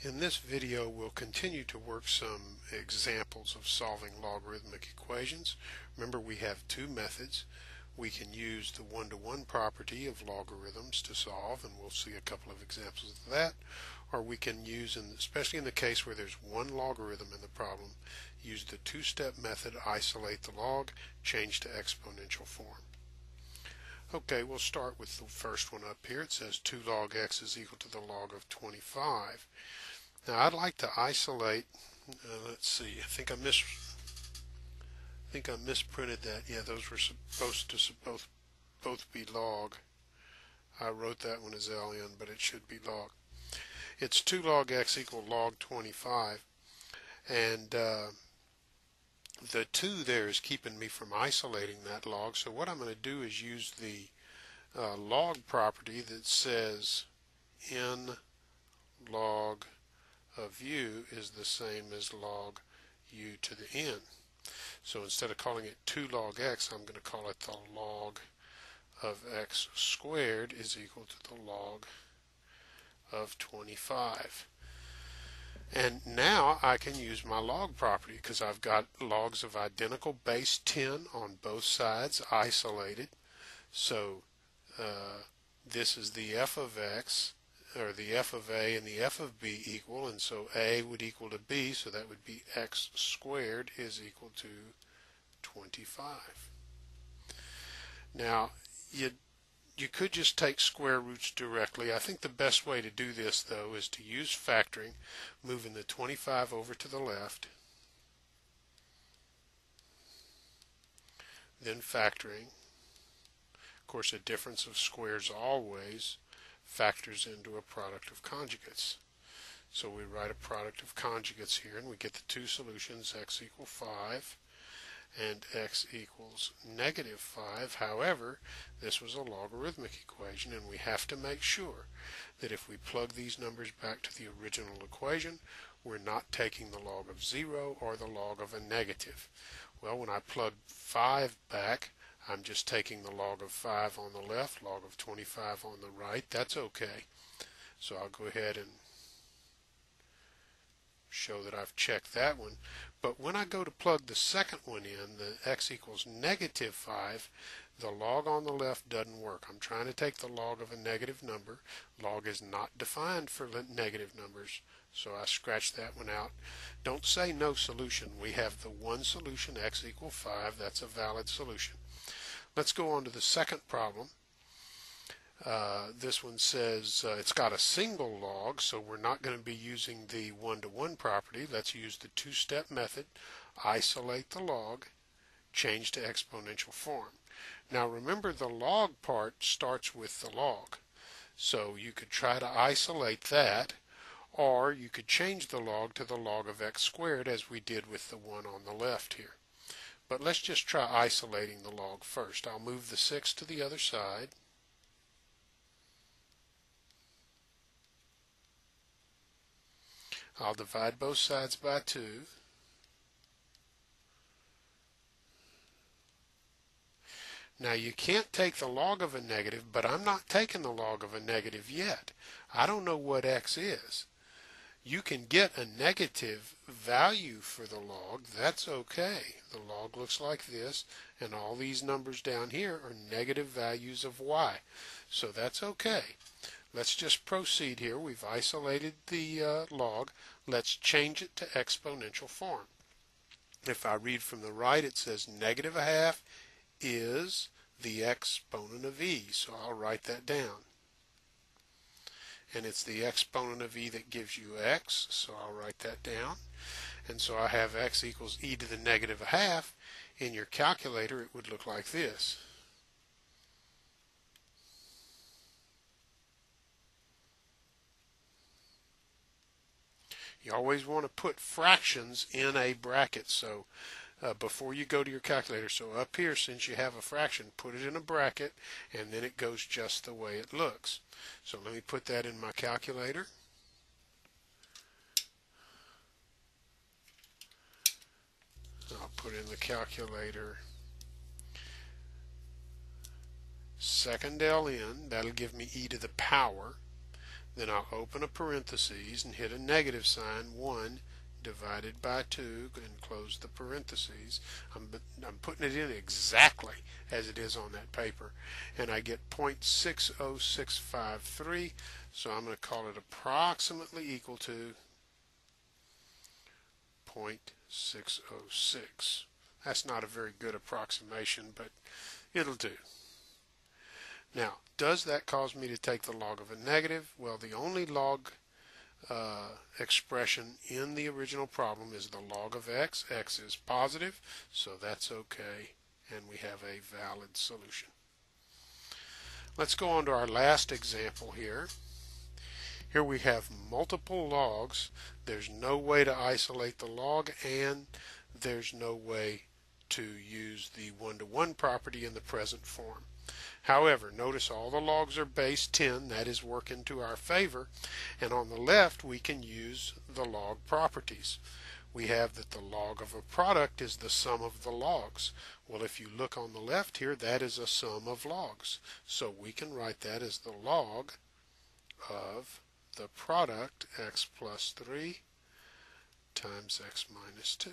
In this video, we'll continue to work some examples of solving logarithmic equations. Remember, we have two methods. We can use the one-to-one property of logarithms to solve, and we'll see a couple of examples of that. Or we can use, especially in the case where there's one logarithm in the problem, use the two-step method, isolate the log, change to exponential form. Okay, we'll start with the first one up here. It says 2 log x is equal to the log of 25. Now I'd like to isolate, let's see, I think I misprinted that. Yeah, those were supposed to both be log. I wrote that one as ln, but it should be log. It's 2 log x equal log 25, and the 2 there is keeping me from isolating that log. So what I'm going to do is use the log property that says n log of u is the same as log u to the n. So instead of calling it 2 log x, I'm going to call it the log of x squared is equal to the log of 25. And now I can use my log property because I've got logs of identical base 10 on both sides isolated. So this is the f of x, or the f of a and the f of b equal, and so a would equal to b, so that would be x squared is equal to 25. Now you could just take square roots directly. I think the best way to do this, though, is to use factoring, moving the 25 over to the left, then factoring. Of course, a difference of squares always factors into a product of conjugates. So we write a product of conjugates here, and we get the two solutions, x equals 5 and x equals negative 5. However, this was a logarithmic equation, and we have to make sure that if we plug these numbers back to the original equation, we're not taking the log of 0 or the log of a negative. Well, when I plug 5 back, I'm just taking the log of 5 on the left, log of 25 on the right. That's okay. So I'll go ahead and show that I've checked that one. But when I go to plug the second one in, the x equals negative 5, the log on the left doesn't work. I'm trying to take the log of a negative number. Log is not defined for negative numbers, so I scratch that one out. Don't say no solution. We have the one solution, x equals 5. That's a valid solution. Let's go on to the second problem. This one says it's got a single log, so we're not going to be using the one-to-one property. Let's use the two-step method, isolate the log, change to exponential form. Now remember, the log part starts with the log, so you could try to isolate that, or you could change the log to the log of x squared as we did with the one on the left here. But let's just try isolating the log first. I'll move the 6 to the other side. I'll divide both sides by 2. Now you can't take the log of a negative, but I'm not taking the log of a negative yet. I don't know what x is. You can get a negative value for the log. That's okay. The log looks like this, and all these numbers down here are negative values of y. So that's okay. Let's just proceed here. We've isolated the log. Let's change it to exponential form. If I read from the right, it says negative a half is the exponent of e. So I'll write that down. And it's the exponent of e that gives you x, so I'll write that down. And so I have x equals e to the negative a half. In your calculator, it would look like this. You always want to put fractions in a bracket, so before you go to your calculator. So up here, since you have a fraction, put it in a bracket, and then it goes just the way it looks. So let me put that in my calculator. I'll put in the calculator second ln. That'll give me e to the power. Then I'll open a parentheses and hit a negative sign, 1 divided by 2, and close the parentheses. I'm putting it in exactly as it is on that paper, and I get 0.60653, so I'm going to call it approximately equal to 0.606. That's not a very good approximation, but it'll do. Now, does that cause me to take the log of a negative? Well, the only log expression in the original problem is the log of x. X is positive, so that's okay, and we have a valid solution. Let's go on to our last example here. Here we have multiple logs. There's no way to isolate the log, and there's no way to use the one-to-one property in the present form. However, notice all the logs are base 10. That is working to our favor. And on the left, we can use the log properties. We have that the log of a product is the sum of the logs. Well, if you look on the left here, that is a sum of logs. So we can write that as the log of the product x plus 3 times x minus 2.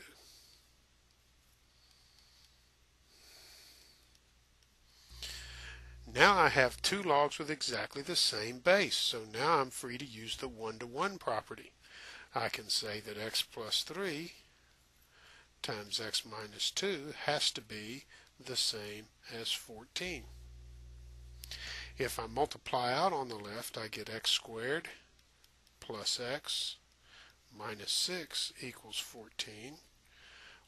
Now I have two logs with exactly the same base, so now I'm free to use the one-to-one property. I can say that x plus 3 times x minus 2 has to be the same as 14. If I multiply out on the left, I get x squared plus x minus 6 equals 14,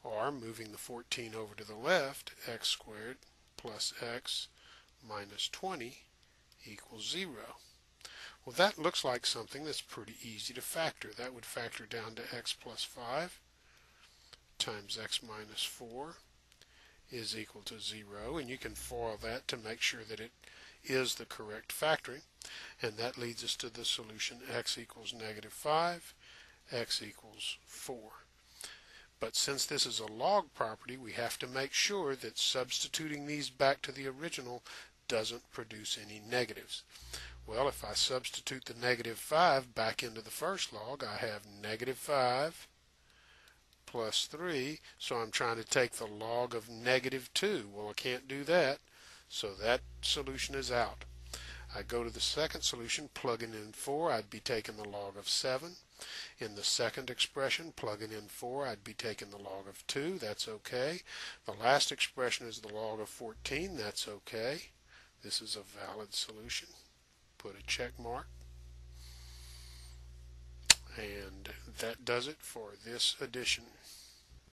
or moving the 14 over to the left, x squared plus x minus 20 equals 0. Well, that looks like something that's pretty easy to factor. That would factor down to x plus 5 times x minus 4 is equal to 0, and you can FOIL that to make sure that it is the correct factoring, and that leads us to the solution x equals negative 5, x equals 4. But since this is a log property, we have to make sure that substituting these back to the original doesn't produce any negatives. Well, if I substitute the negative 5 back into the first log, I have negative 5 plus 3, so I'm trying to take the log of negative 2. Well, I can't do that, so that solution is out. I go to the second solution, plugging in 4, I'd be taking the log of 7. In the second expression, plugging in 4, I'd be taking the log of 2. That's okay. The last expression is the log of 14. That's okay. This is a valid solution. Put a check mark. And that does it for this edition.